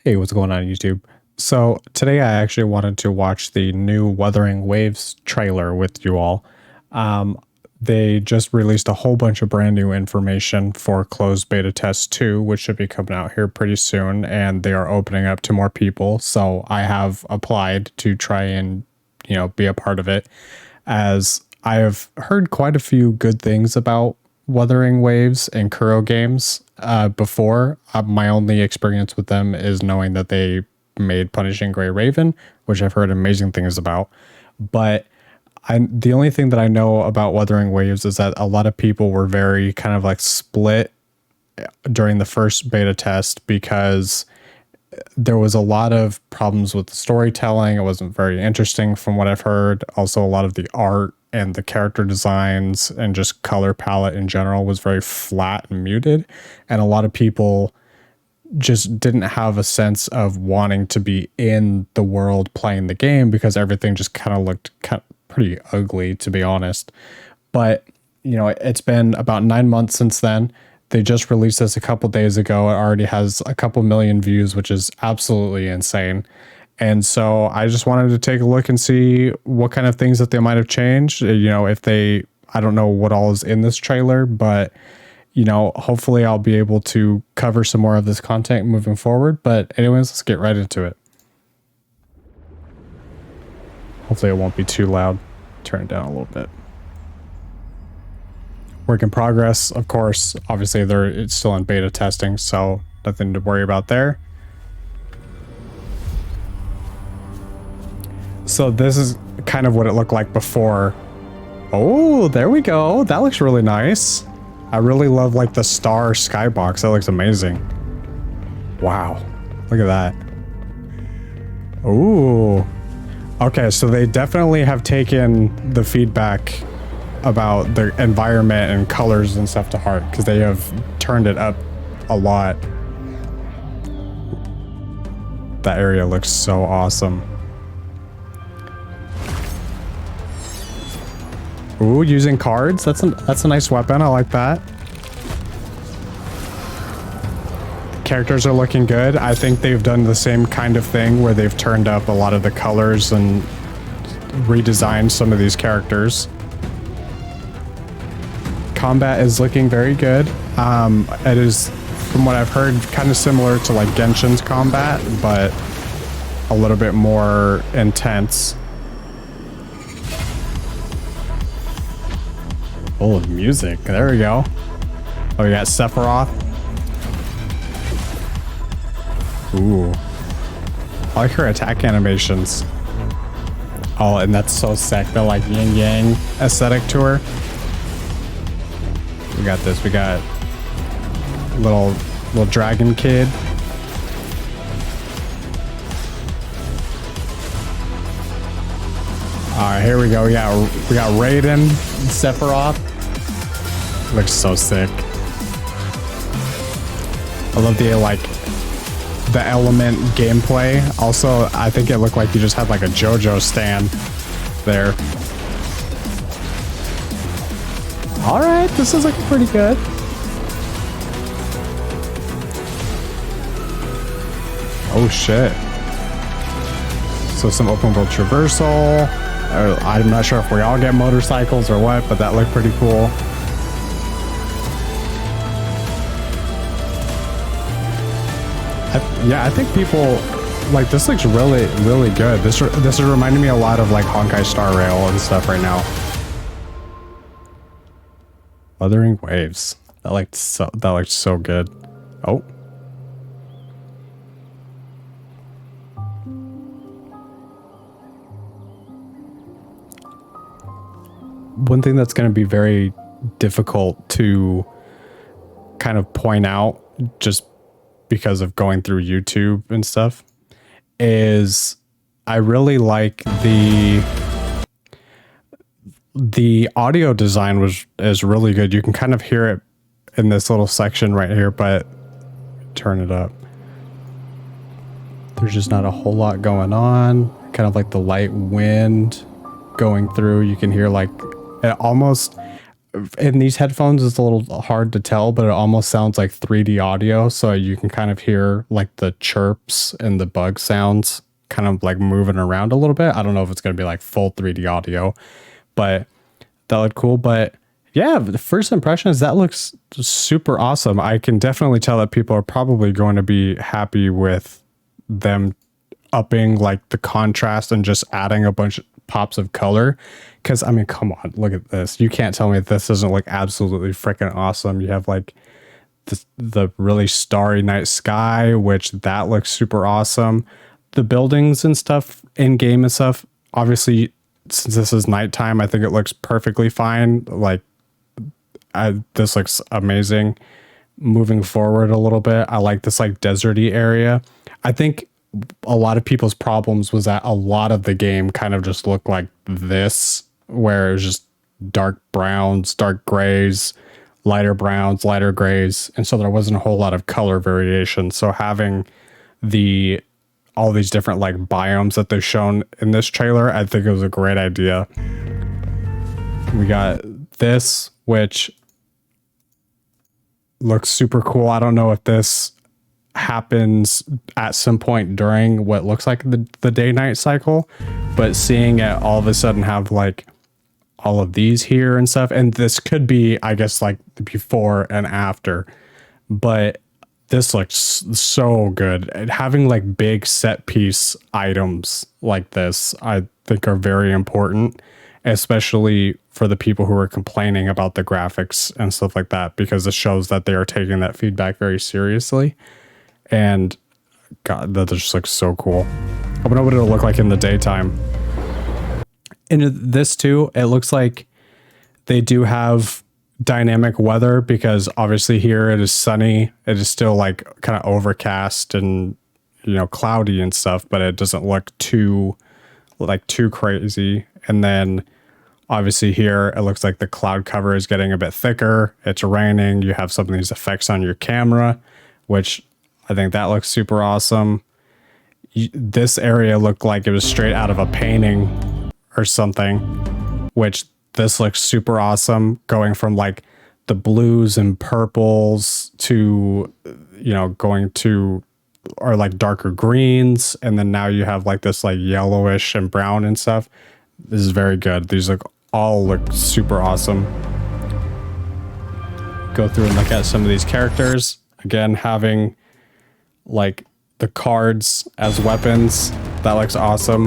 Hey, what's going on YouTube? So today I actually wanted to watch the new Wuthering Waves trailer with you all. They just released a whole bunch of brand new information for closed beta test 2, which should be coming out here pretty soon, and they are opening up to more people. So I have applied to try and, be a part of it, as I have heard quite a few good things about Wuthering Waves and Kuro games before. My only experience with them is knowing that they made Punishing Gray Raven, which I've heard amazing things about. But the only thing that I know about Wuthering Waves is that a lot of people were very kind of like split during the first beta test because there was a lot of problems with the storytelling. It wasn't very interesting from what I've heard. Also, a lot of the art and the character designs and just color palette in general was very flat and muted. And a lot of people just didn't have a sense of wanting to be in the world playing the game because everything just kind of looked pretty ugly, to be honest. But, it's been about 9 months since then. They just released this a couple days ago. It already has a couple million views, which is absolutely insane. And so I just wanted to take a look and see what kind of things that they might have changed. I don't know what all is in this trailer, but, hopefully I'll be able to cover some more of this content moving forward. But anyways, let's get right into it. Hopefully it won't be too loud. Turn it down a little bit. Work in progress, of course. Obviously, it's still in beta testing, so nothing to worry about there. So this is kind of what it looked like before. Oh, there we go. That looks really nice. I really love like the star skybox. That looks amazing. Wow. Look at that. Ooh. Okay, so they definitely have taken the feedback about the environment and colors and stuff to heart, because they have turned it up a lot. That area looks so awesome. Ooh, using cards. That's a nice weapon. I like that. Characters are looking good. I think they've done the same kind of thing where they've turned up a lot of the colors and redesigned some of these characters. Combat is looking very good. It is, from what I've heard, kind of similar to like Genshin's combat, but a little bit more intense. Oh, music. There we go. Oh, we got Sephiroth. Ooh. I like her attack animations. Oh, and that's so sick. The like yin yang aesthetic to her. We got this. We got little dragon kid. All right, here we go. We got Raiden, Sephiroth. Looks so sick. I love the element gameplay. Also, I think it looked like you just had like a JoJo stand there. All right, this is looking pretty good. Oh shit. So some open world traversal. I'm not sure if we all get motorcycles or what, but that looked pretty cool. I think people like this. Looks really, really good. This is reminding me a lot of like Honkai Star Rail and stuff right now. Wuthering Waves. That looked so good. Oh. One thing that's going to be very difficult to kind of point out just because of going through YouTube and stuff is I really like the audio design is really good. You can kind of hear it in this little section right here, but turn it up. There's just not a whole lot going on. Kind of like the light wind going through. You can hear like it almost in these headphones it's a little hard to tell, but it almost sounds like 3D audio, so you can kind of hear like the chirps and the bug sounds kind of like moving around a little bit. I don't know if it's going to be like full 3D audio, but that looked cool. But yeah, the first impression is that looks super awesome. I can definitely tell that people are probably going to be happy with them upping like the contrast and just adding a bunch of pops of color. Because I mean, come on, look at this. You can't tell me this doesn't look absolutely freaking awesome. You have like the really starry night sky, which that looks super awesome. The buildings and stuff in game and stuff, obviously, since this is nighttime, I think it looks perfectly fine. Like, this looks amazing. Moving forward a little bit, I like this like deserty area. I think a lot of people's problems was that a lot of the game kind of just looked like this, where it was just dark browns, dark grays, lighter browns, lighter grays, and so there wasn't a whole lot of color variation. So having all these different like biomes that they've shown in this trailer, I think it was a great idea. We got this, which looks super cool. I don't know if this happens at some point during what looks like the day-night cycle, but seeing it all of a sudden have like all of these here and stuff, and this could be, I guess, like the before and after, but this looks so good. And having like big set piece items like this, I think are very important, especially for the people who are complaining about the graphics and stuff like that, because it shows that they are taking that feedback very seriously. And God, that just looks so cool. I wonder what it'll look like in the daytime. In this too, it looks like they do have dynamic weather, because obviously here it is sunny. It is still like kind of overcast and, you know, cloudy and stuff, but it doesn't look too crazy. And then obviously here it looks like the cloud cover is getting a bit thicker. It's raining. You have some of these effects on your camera, which I think that looks super awesome. This area looked like it was straight out of a painting or something, which this looks super awesome, going from like the blues and purples to, you know, going to, or like darker greens. And then now you have like this like yellowish and brown and stuff. This is very good. These all look super awesome. Go through and look at some of these characters. Again, having like the cards as weapons, that looks awesome.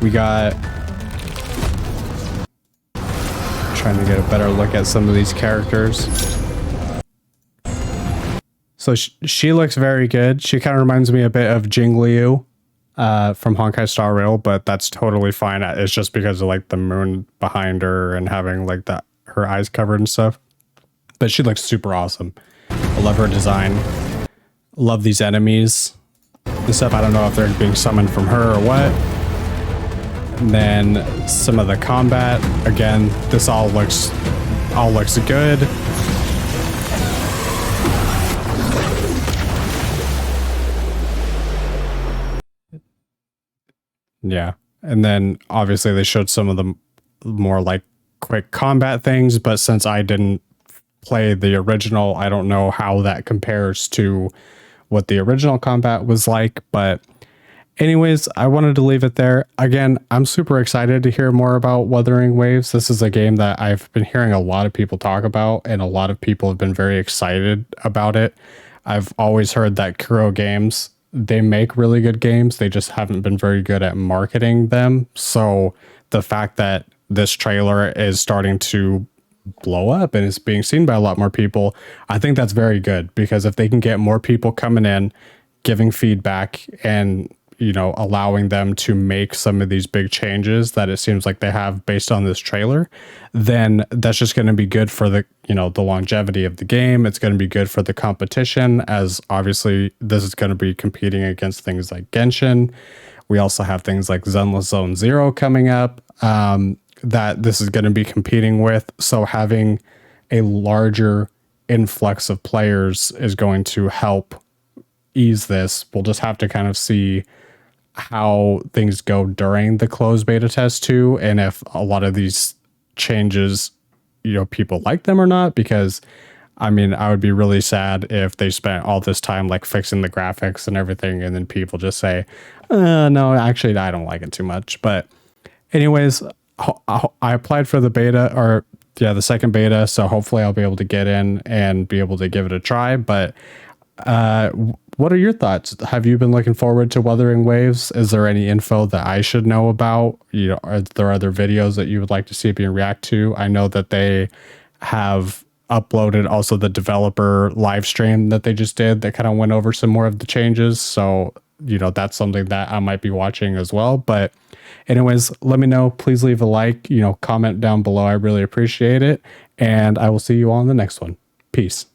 We got, trying to get a better look at some of these characters. So she looks very good. She kind of reminds me a bit of Jing Liu from Honkai Star Rail, but that's totally fine. It's just because of like the moon behind her and having like that, her eyes covered and stuff. But she looks super awesome. I love her design. Love these enemies. This stuff, I don't know if they're being summoned from her or what. And then some of the combat. Again, this all looks good. Yeah. And then obviously they showed some of the more like quick combat things, but since I didn't play the original, I don't know how that compares to what the original combat was like. But anyways, I wanted to leave it there. Again, I'm super excited to hear more about Wuthering Waves. This is a game that I've been hearing a lot of people talk about, and a lot of people have been very excited about it. I've always heard that Kuro Games, they make really good games. They just haven't been very good at marketing them. So the fact that this trailer is starting to blow up and is being seen by a lot more people, I think that's very good, because if they can get more people coming in, giving feedback, and, you know, allowing them to make some of these big changes that it seems like they have based on this trailer, then that's just going to be good for the, you know, the longevity of the game. It's going to be good for the competition, as obviously this is going to be competing against things like Genshin. We also have things like Zenless Zone Zero coming up, that this is going to be competing with. So having a larger influx of players is going to help ease this. We'll just have to kind of see how things go during the closed beta test too, and if a lot of these changes people like them or not, because I mean, I would be really sad if they spent all this time like fixing the graphics and everything, and then people just say, no, actually, I don't like it too much. But anyways, I applied for the beta, or yeah, the second beta. So hopefully I'll be able to get in and be able to give it a try. But what are your thoughts? Have you been looking forward to Wuthering Waves? Is there any info that I should know about? Are there other videos that you would like to see me react to? I know that they have uploaded also the developer live stream that they just did that kind of went over some more of the changes. So, that's something that I might be watching as well. But anyways, let me know. Please leave a like, comment down below. I really appreciate it. And I will see you all in the next one. Peace.